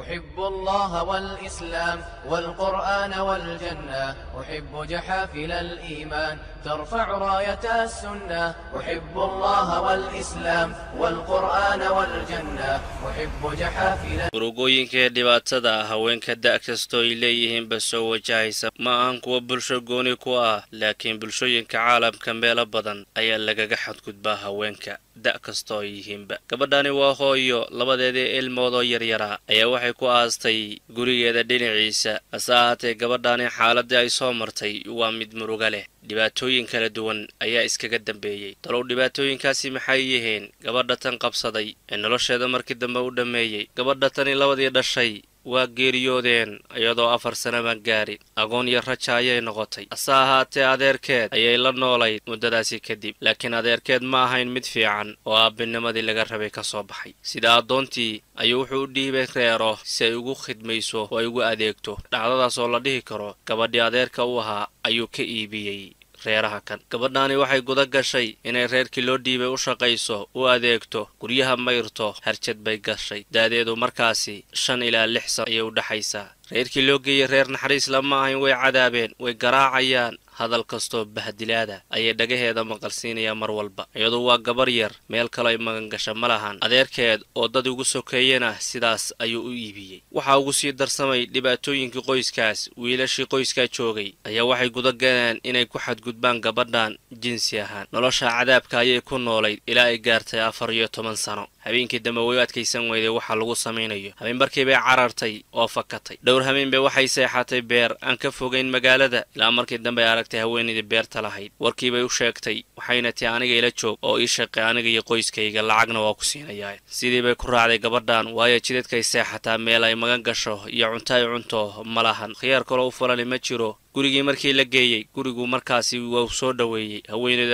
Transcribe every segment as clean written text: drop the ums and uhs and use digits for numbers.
أحب الله والإسلام والقرآن والجنة أحب جحافل الإيمان ترفع راية السنة أحب الله والإسلام والقرآن والجنة أحب جحافل urugooyinka dhibaatada haweenka da' kastoo ay leeyihiin basoo wajahaysa ma aan kuwa bulsho gooni ku ah laakiin bulshooyinka caalamka meelo badan ayaa lagaga xadgudbaa haweenka da' kastoo ay yihiinba gabadhani waa hooyo labadeedii ilmood oo yaryara ayaa waxay ku aastay gurigeeda dhinaciisa hase ahaatee gabadhani xaaladii ay soo martay waa mid muruga leh dhibaatooyin kala duwan ayaa iskaga dambeeyay talow dhibaatooyinkaasi maxay yihiin gabadha tan qabsaday ee nolosheeda markii dambe u dhameeyay gabadha tani labadii dhashay waa geeriyoodeen iyadoo 4 sano ma gaarin agoon iyo raja ayay noqotay hase ahaatee adeerkeed ayay la noolayd muddadaasi kadib laakiin adeerkeed ma ahayn mid fiican oo aabinimadii laga rabay ka soo baxay sida adoontii ayuu wuxuu u dhiibay reero si ay ugu khidmayso oo ay ugu adeegto dhacdadaas oo la dhihi karo gabadhii adeerka u ahaa ayuu ka iibiyey reeraha kan gabadhani waxay guda gashay inay reerkii loo dhiibay u shaqayso u adeegto guryaha mayrto harjad bay gashay daadeedu markaasi 5 ilaa 6 sano ayay u dhaxaysaa reerkii loo geeyay reer naxariis lama ahayn way cadaabeen way garaacayaan hadal kastoo bahdilaada ayay dhagaheeda maqalsiinaya mar walba iyadoo waa gabar yar meel kale ay magan gasho malahan adeerkeed oo dad ugu sokeeyana sidaas ayuu u iibiyay waxa ugu sii darsamay dhibaatooyinkii qoyskaas wiilashii qoyska joogay ayaa waxay guda galeen inay ku xadgudbaan gabadhan jinsi ahaan nolosha cadaabka ayay ku noolayd ilaa ay gaartay 14 sano habeenkii dambe way adkaysan weyday waxa lagu sameeyo habeen barkii bay carartay oo fakatay dhowr habeen bay waxay seexatay beer aan ka fogeyn magaalada ilaa markii dambe aragtay haweeneydii beerta lahayd warkii bay u sheegtay waxayna tii aniga ila joog oo ii shaqay aniga iyo qoyskayga lacagna waa ku siinayaa sidii bay ku raacday gabadhan waayo jidadkay seexataa meel ay magan gasho iyo cunto ay cunto malahan khiyaar kale u fulan ma jiro gurigii markii la geeyay gurigu markaasi waa soo dhaweeyay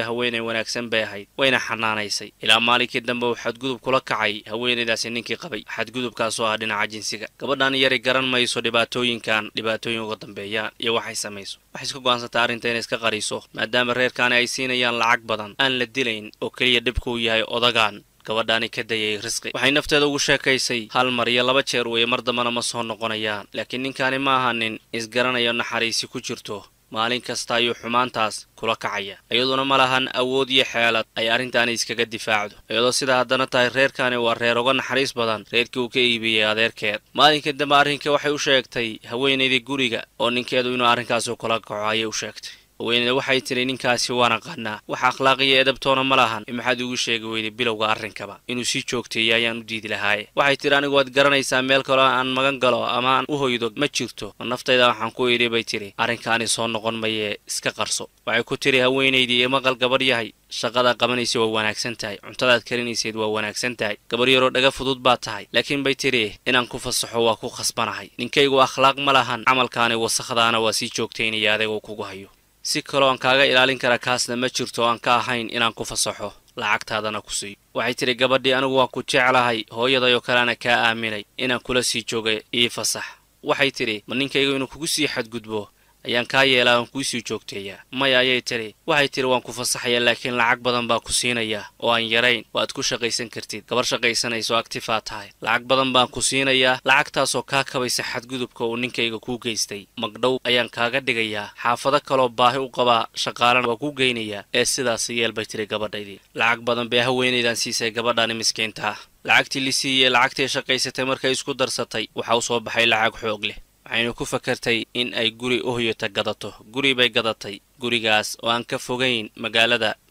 haweeney wanaagsan bay ahayd wayna xanaanaysay ilaa maalinkii dambe uu xadgudub kula kacay haweeneydaasi ninkii qabay xadgudubkaas oo ah dhinaca jinsiga gabadhan yari garan mayso dhibaatooyin uga dambeeyaan iyo waxay samayso waxay isku go'aansatay arrinta inay iska qariso maadaama reerkaani ay siinayaan lacag badan aan la dilayn oo kaliya dhibku yahay odagaan gabadhani ka dayay risqi waxay nafteeda ugu sheekaysay hal mar iyo 2 jeer way mar dambana ma soo noqonayaan laakiin ninkaani ma ahanin isgaranayo naxariisi ku jirto maalin kasta ayuu xumaantaas kula kacaya iyaduna ma lahan awood iyo xeelad ay arrintaani iskaga difaacdo iyadoo sida haddana tahay reerkaani waa reer uga naxariis badan reerkii uu ka iibiyay adeerkeed maalinka dambe arrinka waxay u sheegtay haweeneydii guriga oo ninkeedu inuu arrinkaas kula kaco ayay u sheegtay haweeneyda waxay tiri ninkaasi waan aqaanaa wax akhlaaqiyo edabtoona ma lahan maxaad ugu sheegi weyday bilowga arrinkaba inuu sii joogteeyay ayaan u diidi lahaay waxay tiri anigu waad garanaysaa meel kale aan magan galo ama aan u hoydo ma jirto naftayda waxaan ku idhi bay tiri arrinkaani soo noqon maye iska qarso waxay ku tiri haweeneydii ee maqal gabar yahay shaqada qabanaysa waa wanaagsan tahay cuntadaad karinaysid waa wanaagsan tahay gabar yaroo dhaga fudud baa tahay laakiin bay tiri inaan ku fasaxo waa ku khasbanahay ninkaygu akhlaaq ma lahan camalkaani wasakhdaana waa sii joogtaynaya adeegoo kugu hayo si kale aan kaaga ilaalin kara kaasna ma jirto aan ka ahayn inaan ku fasaxo lacagtaadana ku siiyo waxay tiri gabadhii anigu waan ku jeclahay hooyadayoo kalena kaa aaminay inaan kula sii joogay ii fasax waxay tiri ma ninkaygu inuu kugu sii xadgudbo ayaan kaa yeelaa aan kuu sii joogteeyaa maya ayay tiri waxay tiri waan ku fasaxaya laakiin lacag badan baa ku siinayaa oo aan yarayn waad ku shaqaysan kartid gabar shaqaysanayso active tahay lacag badan baan ku siinayaa lacagtaasoo kaa kabaysa xadgudubka uu ninkayga kuu geystay magdhow ayaan kaaga dhigayaa xaafado kaloo baahi u qabaa shaqaalana waa ku geynayaa ee sidaas yeel bay tiri gabadhaydii lacag badan bay haweeneydan siisay gabadhani miskiinta lacagtii la siiyey lacagtii shaqaysatay markay isku darsatay waxa u soo baxay lacag xoog leh waxaynu ku fakartay in ay guri u hoyata gadato guri bay gadatay gurigaas oo aan ka fogeyn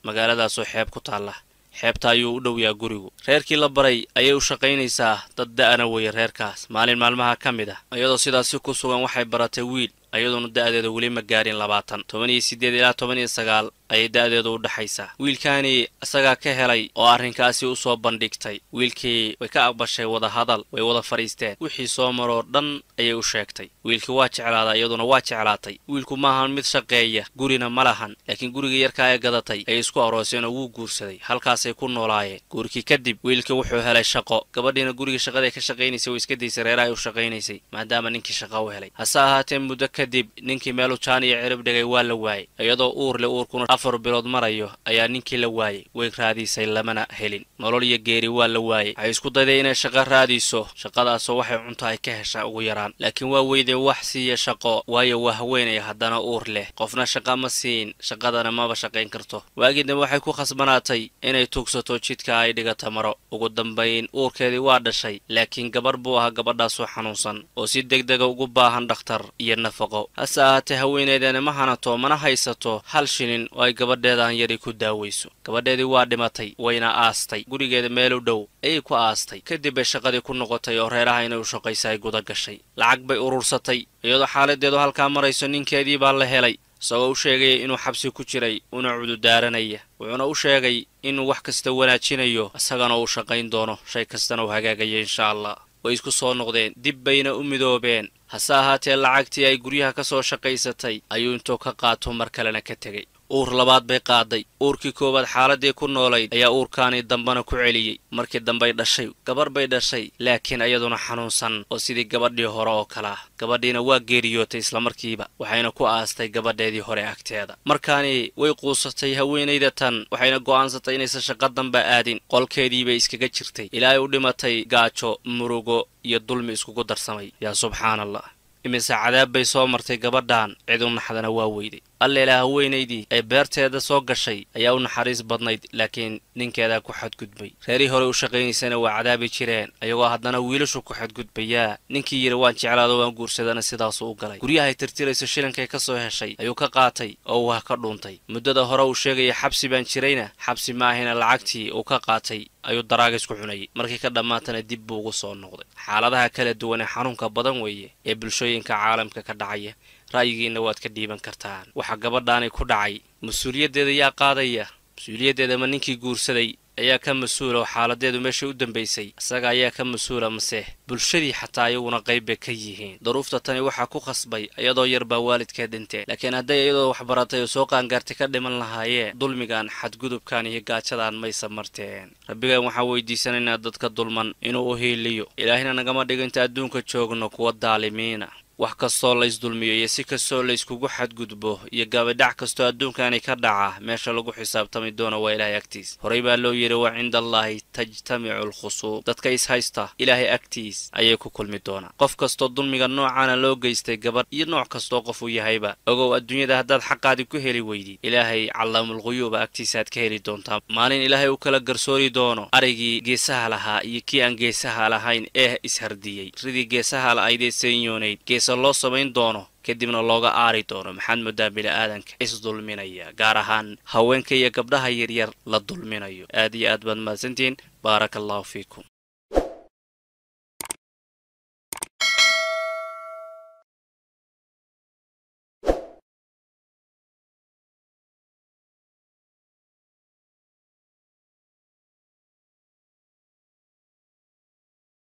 magaaladaasoo xeeb ku taala xeebta ayuu u dhowyaa gurigu reerkii la baray ayay u shaqaynaysaa dad da'ana weeye reerkaas maalin maalmaha ka mid ah iyadoo sidaasi ku sugan waxay baratay wiil ayaduna da'deeda weli ma gaarin 18 ilaa 19 ayay da'deedu u dhaxaysaa wiilkaani asaga ka helay oo arrinkaasi u soo bandhigtay wiilkii way ka aqbashay wada hadal way wada fariisteen wixii soo maro dhan ayay u sheegtay wiilkii waa jeclaaday iyaduna waa jeclaatay wiilku ma ahan mid shaqeeya gurina ma lahan laakiin guriga yarka ay gadatay ay isku arooseen oo uu guursaday halkaasay ku noolaayeen guurkii kadib wiilkii wuxuu helay shaqo gabadhiina guriga shaqada ka shaqaynaysay oo iska daysay reeraha u shaqaynaysay maadaama ninkii shaqo u helay hase ahaatee muddo kadib ninkii meelu jaan iyo cirib dhigay waa la waayay iyadoo uur le uurkuna 4 bilood marayo ayaa ninkii la waayay way raadisay lamana helin nolol iyo geeri waa la waayay ay isku dayday inay shaqo raadiso shaqadaas waxay cunto ay ka heshaa ugu yaraan laakiin waa weyday wax siiya shaqo waayo waa haweenay haddana uur leh qofna shaqo ma siin shaqadana maba shaqayn karto waagidna waxay ku khasbanaatay inay tugsato jidka ay dhigata maro ugu dambayn uurkeedii waa dhashay laakiin gabar buu ahaa gabadhaas oo xanuunsan oo si degdeg ugu baahan dhakhtar iyo nafaqo hase ahaatee haweenaydana ma hanato mana haysato hal shilin oo ay gabadheedaan yari ku daaweyso gabadheedii waa dhimatay wayna aastay gurigeeda meel u dhow ayay ku aastay kadib ay shaqadii ku noqotay oo reeraha inay u shaqayso ay guda gashay lacag bay urursatay iyadoo xaaladeedu halkaa marayso ninkeedii baa la helay isagoo u sheegay inuu xabsi ku jiray una cududaaranaya wuxuuna u sheegay inuu wax kasta wanaajinayo isagana uu shaqayn doono shay kastana uu hagaagayo insha allah way isku soo noqdeen dib bayna u midoobeen hase ahaatee lacagtii ay guryaha ka soo shaqaysatay ayuu intuu ka qaato mar kalena ka tegey uur labaad bay qaaday uurkii koowaad xaaladii ku noolayd ayaa uurkaani dambana ku celiyey markii dambay dhashay gabar bay dhashay laakiin iyaduna xanuunsan oo sidii gabadhii hore oo kale ah gabadhiina waa geeriyootay isla markiiba waxayna ku aastay gabadheedii hore agteeda markaani way quusatay haweenayda tan waxayna go'aansatay inaysan shaqo damba aadin qolkeedii bay iskaga jirtay ilaa ay u dhimatay gaajo murugo iyo dulmi iskugu darsamay yaa subxaanallah imise cadaab bay soo martay gabadhan cid u naxdana waa weyday alleela haweenaydii ay beerteeda soo gashay ayaa u naxariis badnayd laakiin ninkeeda ku xadgudbay reerii hore u shaqaynaysana waa cadaabi jireen ayagoo haddana wiilashu ku xadgudbayaa ninkii yiri waan jeclaado waan guursadana sidaas u galay guryahay tirtirayso shilinkay ka soo heshay ayuu ka qaatay oo waa ka dhuuntay muddada hore uu sheegay xabsi baan jirayna xabsi ma ahina lacagtii uu ka qaatay ayuu daraagis ku xunay markii ka dhamaatana dib buu ugu soo noqday xaaladaha kala duwan ee xanuunka badan weeye ee bulshooyinka caalamka ka dhacaya ra'yigiina waad ka dhiiban kartaan waxa gabadhaani ku dhacay mas'uuliyadeeda yaa qaadaya mas'uuliyadeeda ma ninkii guursaday ayaa ka mas'uul oo xaaladeedu meesha u dambeysay isaga ayaa ka mas'uula mase bulshadii xataa ayaguna qayb bay ka yihiin duruufta tani waxaa ku khasbay iyadoo yar baa waalidkeed dhintay laakiin hadday iyadoo wax baratay oo soo qaangaartay ka dhiman lahaayeen dulmigan xadgudubkan iyo gaajadan maysa marteen rabbigaan waxaa weydiisanaynaa dadka dulman inuu u hiiliyo ilaahina nagama dhigo inta adduunka joogno kuwa daalimiina wax kastoo la isdulmiyo iyo si kastoo la iskugu xadgudbo iyo gabadhac kastoo adduunkaani ka dhaca meesha lagu xisaabtami doono waa ilaahay agtiis horay baa loo yidhi wa cinda allaahi tajtamicu alkhusuum dadka is haysta ilaahay agtiis ayay ku kulmi doonaan qof kastoo dulmiga noocaana loo geystay gabadh iyo nooc kastoo qof uu yahayba ogow adduunyada haddaad xaqaadii ku heli weydid ilaahay callaamulquyuuba agtiisaaad ka heli doontaa maalin ilaahay u kala garsoori doono araygii geesaha lahaa iyo kii aan geesaha lahayn ee ishardiyey ridii geesaha la'aydee senyoonayd loo samayn doono kadibna looga aari doono maxaad moodaa bini'aadanka isdulminaya gaar ahaan haweenka iyo gabdhaha yaryar la dulminayo aad iyo aad baad mahadsantihiin baaraka allahu fiikum